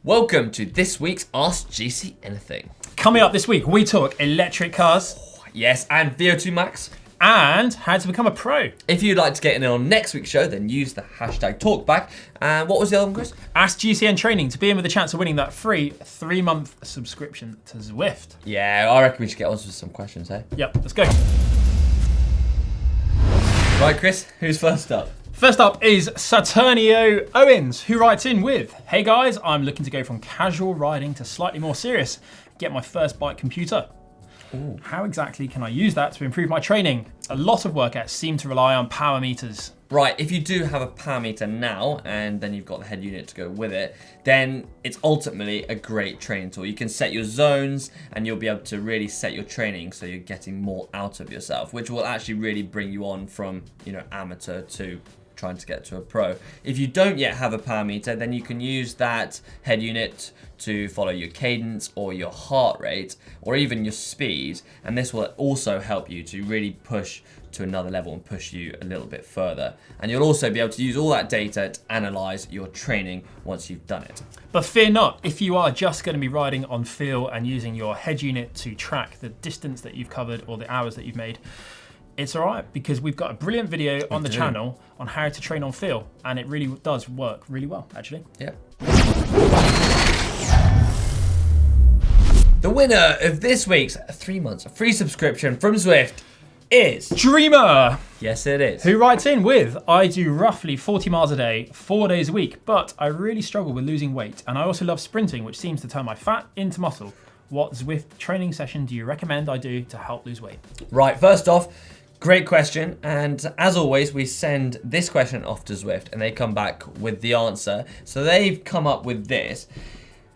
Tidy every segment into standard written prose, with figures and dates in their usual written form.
Welcome to this week's Ask GCN Anything. Coming up this week, we talk electric cars. Yes, and VO2 Max. And how to become a pro. If you'd like to get in on next week's show, then use the hashtag talkback. And what was the other one, Chris? Ask GCN Training to be in with a chance of winning that free 3-month subscription to Zwift. Yeah, I reckon we should get on with some questions, eh? Yep, let's go. Right, Chris, who's first up? First up is Saturnio Owens, who writes in with, "Hey guys, I'm looking to go from casual riding to slightly more serious. Get my first bike computer. Ooh. How exactly can I use that to improve my training? A lot of workouts seem to rely on power meters." Right, if you do have a power meter now, and then you've got the head unit to go with it, then it's ultimately a great training tool. You can set your zones, and you'll be able to really set your training so you're getting more out of yourself, which will actually really bring you on from, amateur to trying to get to a pro. If you don't yet have a power meter, then you can use that head unit to follow your cadence or your heart rate or even your speed, and this will also help you to really push to another level and push you a little bit further. And you'll also be able to use all that data to analyze your training once you've done it. But fear not, if you are just going to be riding on feel and using your head unit to track the distance that you've covered or the hours that you've made, it's all right, because we've got a brilliant video on the channel on how to train on feel, and it really does work really well, actually. Yep. The winner of this week's 3 months free subscription from Zwift is Dreamer. Yes, it is. Who writes in with, "I do roughly 40 miles a day, 4 days a week, but I really struggle with losing weight, and I also love sprinting, which seems to turn my fat into muscle. What Zwift training session do you recommend I do to help lose weight?" Right, first off, great question, and as always, we send this question off to Zwift, and they come back with the answer. So they've come up with this.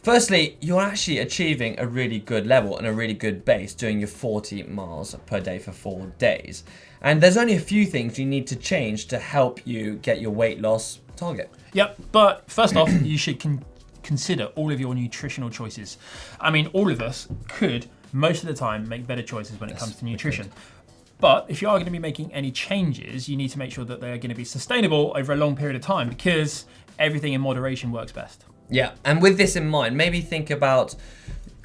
Firstly, you're actually achieving a really good level and a really good base doing your 40 miles per day for 4 days. And there's only a few things you need to change to help you get your weight loss target. Yep, but first off, you should consider all of your nutritional choices. I mean, all of us could, most of the time, make better choices when it comes to nutrition. But if you are going to be making any changes, you need to make sure that they are going to be sustainable over a long period of time, because everything in moderation works best. Yeah, and with this in mind, maybe think about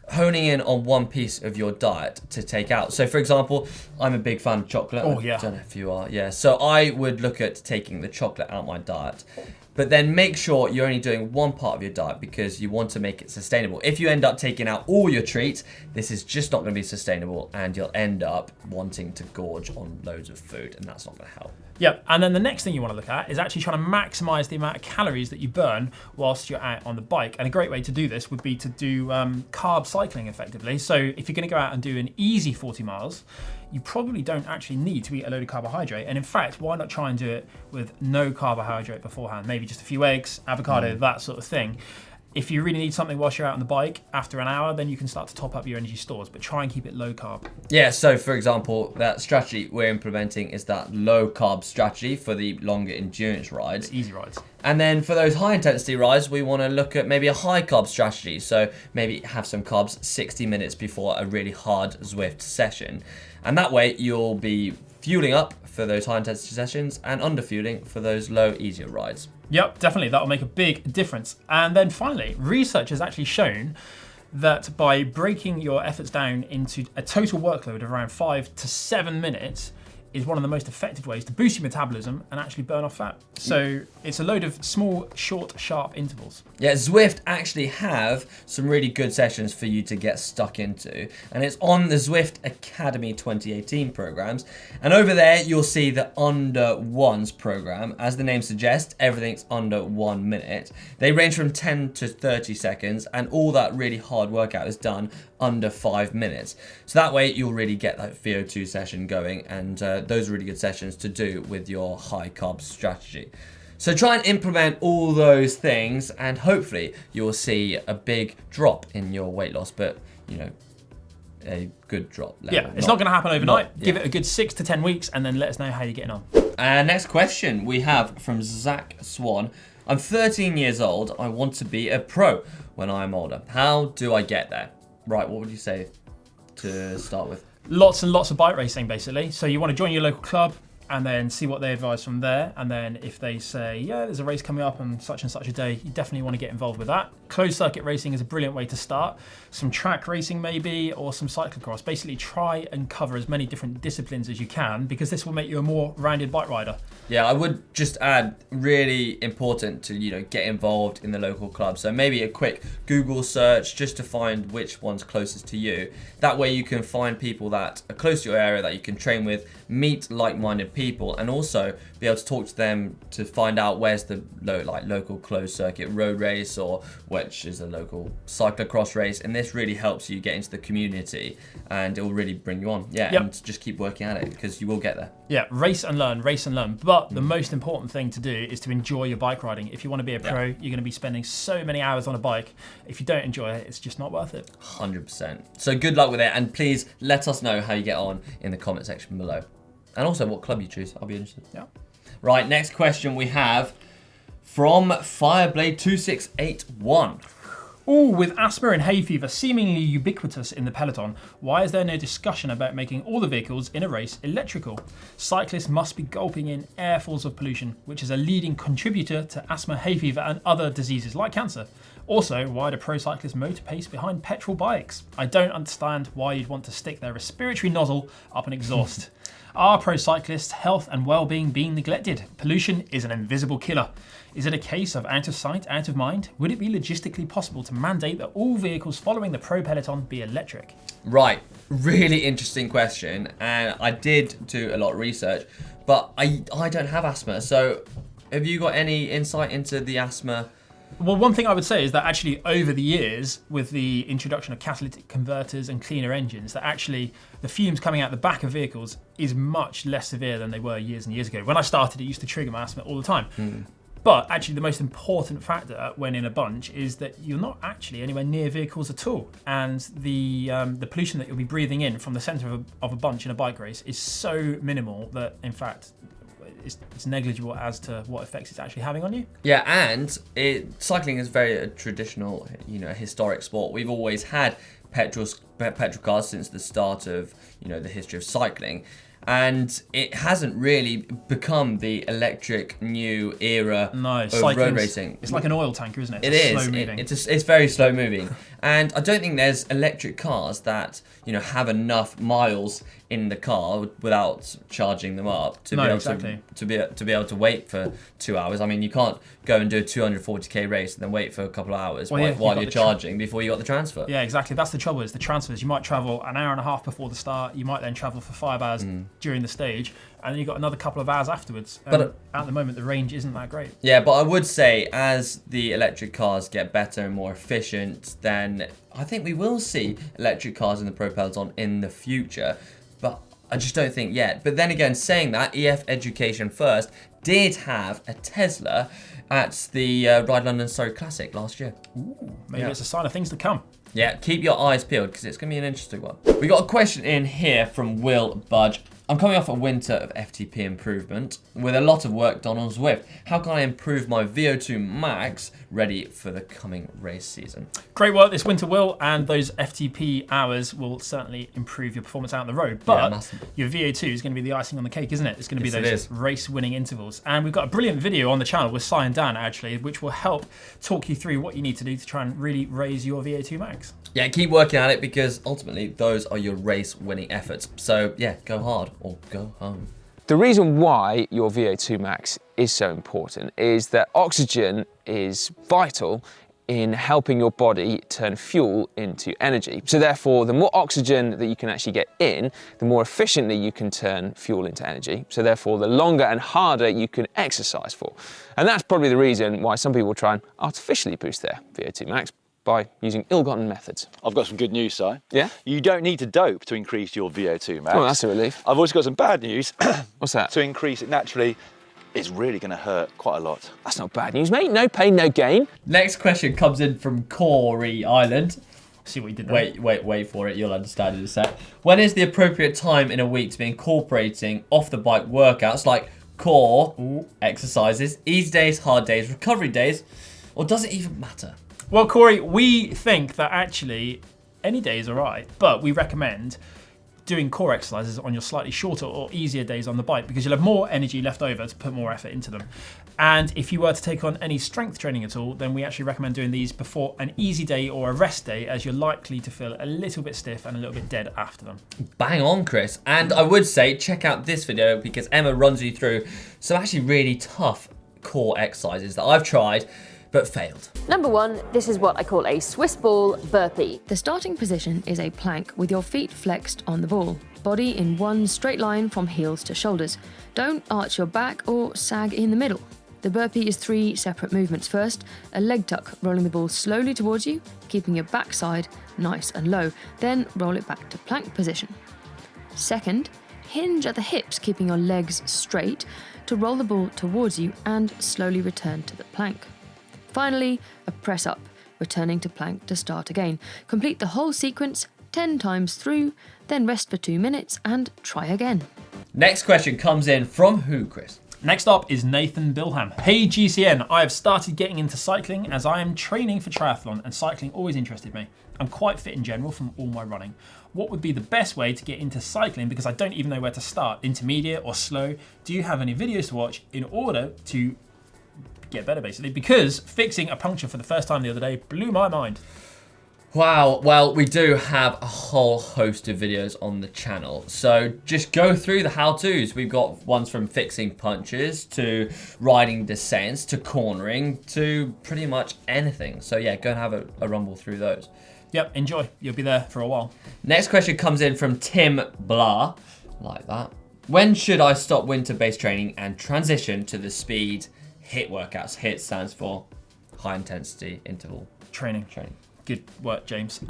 honing in on one piece of your diet to take out. So for example, I'm a big fan of chocolate. Oh yeah. I don't know if you are. Yeah, so I would look at taking the chocolate out of my diet. But then make sure you're only doing one part of your diet because you want to make it sustainable. If you end up taking out all your treats, this is just not going to be sustainable, and you'll end up wanting to gorge on loads of food, and that's not going to help. Yep, and then the next thing you want to look at is actually trying to maximize the amount of calories that you burn whilst you're out on the bike. And a great way to do this would be to do carb cycling effectively. So if you're going to go out and do an easy 40 miles, you probably don't actually need to eat a load of carbohydrate. And in fact, why not try and do it with no carbohydrate beforehand? Maybe just a few eggs, avocado, that sort of thing. If you really need something whilst you're out on the bike after an hour, then you can start to top up your energy stores, but try and keep it low carb. Yeah, so for example, that strategy we're implementing is that low carb strategy for the longer endurance rides. The easy rides. And then for those high intensity rides, we want to look at maybe a high carb strategy. So maybe have some carbs 60 minutes before a really hard Zwift session. And that way you'll be fueling up for those high intensity sessions and under fueling for those low, easier rides. Yep, definitely. That'll make a big difference. And then finally, research has actually shown that by breaking your efforts down into a total workload of around 5 to 7 minutes is one of the most effective ways to boost your metabolism and actually burn off fat. So it's a load of small, short, sharp intervals. Yeah, Zwift actually have some really good sessions for you to get stuck into. And it's on the Zwift Academy 2018 programs. And over there, you'll see the under ones program. As the name suggests, everything's under 1 minute. They range from 10 to 30 seconds, and all that really hard workout is done under 5 minutes. So that way you'll really get that VO2 session going, and those are really good sessions to do with your high carb strategy. So try and implement all those things, and hopefully you'll see a big drop in your weight loss, but a good drop level. Yeah, it's not going to happen overnight. Give it a good 6 to 10 weeks, and then let us know how you're getting on. Next question we have from Zach Swan. I'm 13 years old. I want to be a pro when I'm older. How do I get there? Right, what would you say to start with? Lots and lots of bike racing, basically. So you want to join your local club, and then see what they advise from there. And then if they say, yeah, there's a race coming up on such and such a day, you definitely want to get involved with that. Closed circuit racing is a brilliant way to start. Some track racing maybe, or some cyclocross. Basically try and cover as many different disciplines as you can, because this will make you a more rounded bike rider. Yeah, I would just add, really important to, get involved in the local club. So maybe a quick Google search just to find which one's closest to you. That way you can find people that are close to your area that you can train with, meet like-minded people, and also be able to talk to them to find out where's the local closed circuit road race, or which is a local cyclocross race. And this really helps you get into the community, and it will really bring you on. Yeah, Yep. And just keep working at it, because you will get there. Yeah, race and learn, race and learn. But the most important thing to do is to enjoy your bike riding. If you want to be a pro, you're going to be spending so many hours on a bike. If you don't enjoy it, it's just not worth it. 100%. So good luck with it, and please let us know how you get on in the comment section below. And also what club you choose. I'll be interested. Yeah. Right, next question we have from Fireblade2681. Ooh, with asthma and hay fever seemingly ubiquitous in the peloton, why is there no discussion about making all the vehicles in a race electrical? Cyclists must be gulping in airfuls of pollution, which is a leading contributor to asthma, hay fever and other diseases like cancer. Also, why do pro cyclists motor pace behind petrol bikes? I don't understand why you'd want to stick their respiratory nozzle up an exhaust. Are pro cyclists' health and well-being being neglected? Pollution is an invisible killer. Is it a case of out of sight, out of mind? Would it be logistically possible to mandate that all vehicles following the pro peloton be electric? Right, really interesting question, and I did do a lot of research, but I don't have asthma. So have you got any insight into the asthma? Well, one thing I would say is that actually over the years, with the introduction of catalytic converters and cleaner engines, that actually the fumes coming out the back of vehicles is much less severe than they were years and years ago. When I started, it used to trigger my asthma all the time. But actually the most important factor when in a bunch is that you're not actually anywhere near vehicles at all. And the pollution that you'll be breathing in from the centre of a bunch in a bike race is so minimal that, in fact, it's negligible as to what effects it's actually having on you. Yeah, and cycling is very a traditional, historic sport. We've always had petrol cars since the start of, the history of cycling. And it hasn't really become the electric new era of road racing. It's like an oil tanker, isn't it? It's slow moving. It's very slow moving. And I don't think there's electric cars that, have enough miles in the car without charging them up to be able to wait for 2 hours. I mean, you can't go and do a 240k race and then wait for a couple of hours while you're charging before you got the transfer. Yeah, exactly. That's the trouble, is the transfers. You might travel an hour and a half before the start. You might then travel for 5 hours during the stage, and then you've got another couple of hours afterwards. But at the moment, the range isn't that great. Yeah, but I would say as the electric cars get better and more efficient, then I think we will see electric cars in the pro peloton in the future. But I just don't think yet. But then again, saying that, EF Education First did have a Tesla at the Ride London Surrey Classic last year. Ooh, maybe it's a sign of things to come. Yeah, keep your eyes peeled, because it's going to be an interesting one. We got a question in here from Will Budge. I'm coming off a winter of FTP improvement with a lot of work done on Zwift. How can I improve my VO2 Max ready for the coming race season? Great work this winter, Will, and those FTP hours will certainly improve your performance out on the road. But your VO2 is going to be the icing on the cake, isn't it? It's going to be those race-winning intervals. And we've got a brilliant video on the channel with Cy and Dan, actually, which will help talk you through what you need to do to try and really raise your VO2 Max. Yeah, keep working at it, because ultimately those are your race-winning efforts. So yeah, go hard or go home. The reason why your VO2 max is so important is that oxygen is vital in helping your body turn fuel into energy. So therefore, the more oxygen that you can actually get in, the more efficiently you can turn fuel into energy. So therefore, the longer and harder you can exercise for. And that's probably the reason why some people try and artificially boost their VO2 max by using ill-gotten methods. I've got some good news, Si. Yeah? You don't need to dope to increase your VO2 max. Oh, that's a relief. I've also got some bad news. What's that? To increase it naturally, it's really going to hurt quite a lot. That's not bad news, mate. No pain, no gain. Next question comes in from Corey Island. See what you did there. Wait for it. You'll understand in a sec. When is the appropriate time in a week to be incorporating off-the-bike workouts like core exercises, easy days, hard days, recovery days, or does it even matter? Well, Corey, we think that actually any day is all right, but we recommend doing core exercises on your slightly shorter or easier days on the bike, because you'll have more energy left over to put more effort into them. And if you were to take on any strength training at all, then we actually recommend doing these before an easy day or a rest day, as you're likely to feel a little bit stiff and a little bit dead after them. Bang on, Chris. And I would say check out this video, because Emma runs you through some actually really tough core exercises that I've tried but failed. Number 1, this is what I call a Swiss ball burpee. The starting position is a plank with your feet flexed on the ball, body in one straight line from heels to shoulders. Don't arch your back or sag in the middle. The burpee is 3 separate movements. First, a leg tuck, rolling the ball slowly towards you, keeping your backside nice and low. Then roll it back to plank position. Second, hinge at the hips, keeping your legs straight to roll the ball towards you and slowly return to the plank. Finally, a press up, returning to plank to start again. Complete the whole sequence 10 times through, then rest for 2 minutes and try again. Next question comes in from who, Chris? Next up is Nathan Bilham. Hey GCN, I have started getting into cycling as I am training for triathlon, and cycling always interested me. I'm quite fit in general from all my running. What would be the best way to get into cycling, because I don't even know where to start, intermediate or slow? Do you have any videos to watch in order to get better, basically? Because fixing a puncture for the first time the other day blew my mind. Wow, well, we do have a whole host of videos on the channel. So just go through the how-tos. We've got ones from fixing punches to riding descents to cornering to pretty much anything. So yeah, go and have a rumble through those. Yep, enjoy. You'll be there for a while. Next question comes in from Tim Blah, like that. When should I stop winter-based training and transition to the speed HIIT workouts? HIIT stands for high intensity interval Training. training. Good work, James.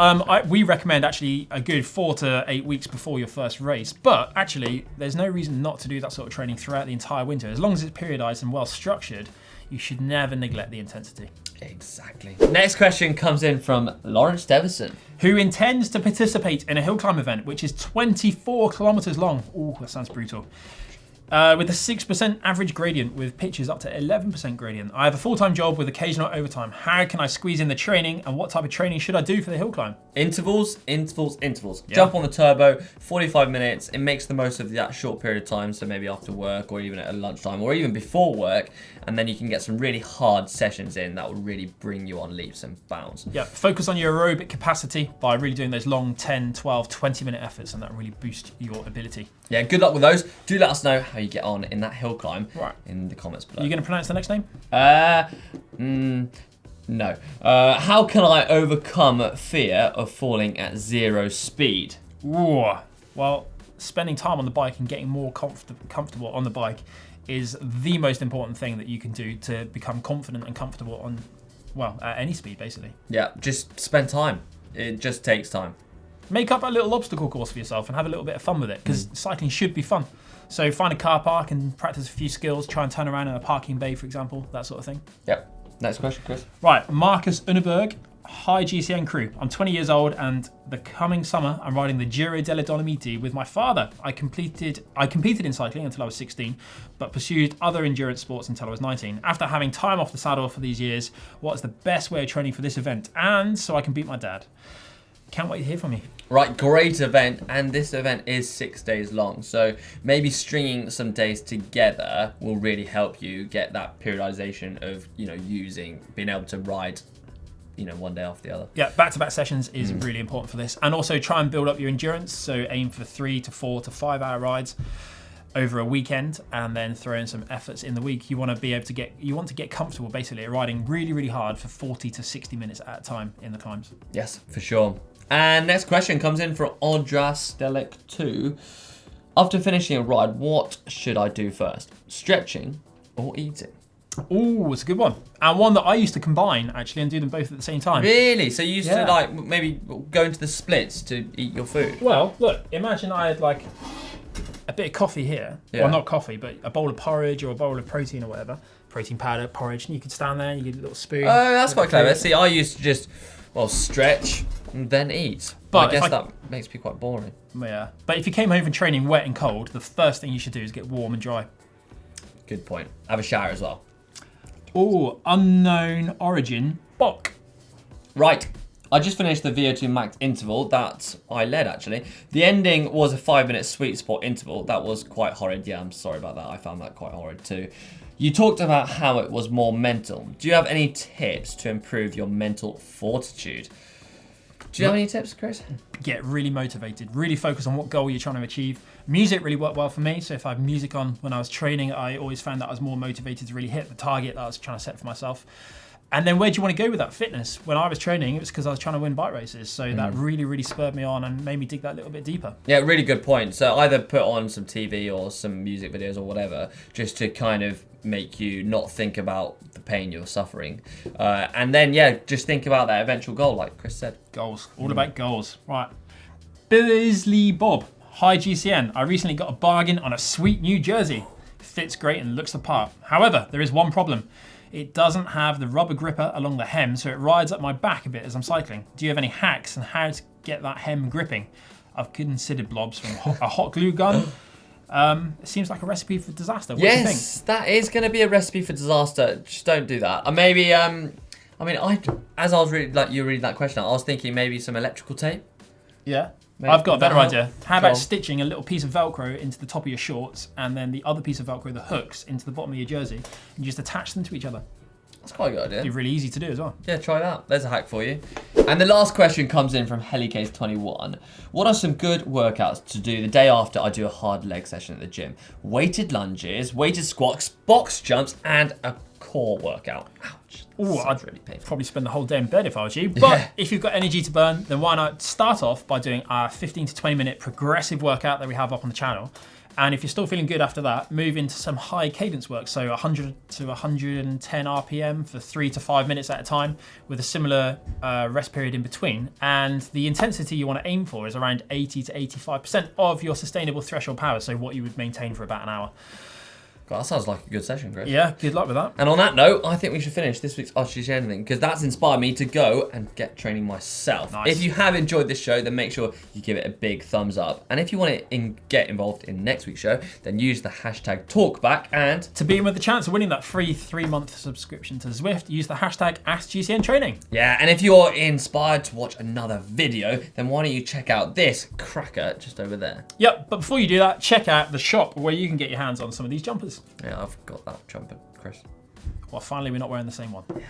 We recommend actually a good 4 to 8 weeks before your first race, but actually there's no reason not to do that sort of training throughout the entire winter. As long as it's periodized and well structured, you should never neglect the intensity. Exactly. Next question comes in from Lawrence Devison, who intends to participate in a hill climb event which is 24 kilometers long. Ooh, that sounds brutal. With a 6% average gradient with pitches up to 11% gradient. I have a full-time job with occasional overtime. How can I squeeze in the training, and what type of training should I do for the hill climb? Intervals, intervals, intervals. Yeah. Jump on the turbo, 45 minutes. It makes the most of that short period of time, so maybe after work or even at lunchtime or even before work, and then you can get some really hard sessions in that will really bring you on leaps and bounds. Yeah, focus on your aerobic capacity by really doing those long 10, 12, 20-minute efforts, and that really boosts your ability. Yeah, good luck with those. Do let us know how you get on in that hill climb in the comments below. Are you going to pronounce the next name? No. How can I overcome fear of falling at 0 speed? Ooh. Well, spending time on the bike and getting more comfortable on the bike is the most important thing that you can do to become confident and comfortable on, well, at any speed, basically. Yeah, just spend time. It just takes time. Make up a little obstacle course for yourself and have a little bit of fun with it, because cycling should be fun. So find a car park and practice a few skills, try and turn around in a parking bay, for example, that sort of thing. Yep. Next question, Chris. Right, Marcus Unneberg. Hi GCN crew. I'm 20 years old, and the coming summer I'm riding the Giro delle Dolomiti with my father. I competed in cycling until I was 16, but pursued other endurance sports until I was 19. After having time off the saddle for these years, what is the best way of training for this event, and so I can beat my dad? Can't wait to hear from you. Right, great event, and this event is 6 days long, so maybe stringing some days together will really help you get that periodization of, being able to ride, one day after the other. Yeah, back-to-back sessions is really important for this, and also try and build up your endurance. So aim for 3 to 4 to 5 hour rides over a weekend, and then throw in some efforts in the week. You want to be able to get comfortable, basically, at riding really, really hard for 40 to 60 minutes at a time in the climbs. Yes, for sure. And next question comes in from Odrastelic 2. After finishing a ride, what should I do first? Stretching or eating? Ooh, it's a good one. And one that I used to combine, actually, and do them both at the same time. Really? So you used to, maybe go into the splits to eat your food? Well, look, imagine I had, a bit of coffee here. Yeah. Well, not coffee, but a bowl of porridge or a bowl of protein or whatever. Protein powder, porridge, and you could stand there and you get a little spoon. Oh, that's quite clever. See, I used to just, stretch and then eat. But I guess that makes me quite boring. Yeah. But if you came home from training wet and cold, the first thing you should do is get warm and dry. Good point. Have a shower as well. Oh, unknown origin, Bok. Right. I just finished the VO2 Max interval that I led, actually. The ending was a 5-minute sweet spot interval. That was quite horrid. Yeah, I'm sorry about that. I found that quite horrid too. You talked about how it was more mental. Do you have any tips to improve your mental fortitude? Do you have any tips, Chris? Get really motivated, really focus on what goal you're trying to achieve. Music really worked well for me, so if I have music on when I was training, I always found that I was more motivated to really hit the target that I was trying to set for myself. And then where do you want to go with that fitness? When I was training, it was because I was trying to win bike races, so that really, really spurred me on and made me dig that little bit deeper. Yeah, really good point. So either put on some TV or some music videos or whatever, just to kind of make you not think about the pain you're suffering. And then, yeah, just think about that eventual goal, like Chris said. Goals, all about goals. Right. Bisley Bob, hi GCN. I recently got a bargain on a sweet new jersey. Fits great and looks the part. However, there is one problem. It doesn't have the rubber gripper along the hem, so it rides up my back a bit as I'm cycling. Do you have any hacks on how to get that hem gripping? I've considered blobs from a hot glue gun. It seems like a recipe for disaster. What do you think? That is going to be a recipe for disaster. Just don't do that. Or maybe, as I was reading, like you were reading that question, I was thinking maybe some electrical tape. Yeah. Maybe I've got a better that idea. help? How Go about on. stitching a little piece of Velcro into the top of your shorts and then the other piece of Velcro, the hooks, into the bottom of your jersey and just attach them to each other? That's quite a good idea. It'd be really easy to do as well. Yeah, try that. There's a hack for you. And the last question comes in from Helicase21. What are some good workouts to do the day after I do a hard leg session at the gym? Weighted lunges, weighted squats, box jumps, and a core workout. Ouch. Ooh, Sounds I'd really painful. probably spend the whole day in bed if I was you. But if you've got energy to burn, then why not start off by doing a 15 to 20 minute progressive workout that we have up on the channel. And if you're still feeling good after that, move into some high cadence work. So 100 to 110 RPM for 3 to 5 minutes at a time with a similar rest period in between. And the intensity you want to aim for is around 80 to 85% of your sustainable threshold power. So what you would maintain for about an hour. God, that sounds like a good session, Chris. Yeah, good luck with that. And on that note, I think we should finish this week's Ask GCN thing because that's inspired me to go and get training myself. Nice. If you have enjoyed this show, then make sure you give it a big thumbs up. And if you want to get involved in next week's show, then use the hashtag talkback and... To be in with the chance of winning that free 3-month subscription to Zwift, use the hashtag Ask GCN Training. Yeah, and if you're inspired to watch another video, then why don't you check out this cracker just over there? Yep, but before you do that, check out the shop where you can get your hands on some of these jumpers. Yeah, I've got that jumper, Chris. Well, finally we're not wearing the same one. Yeah,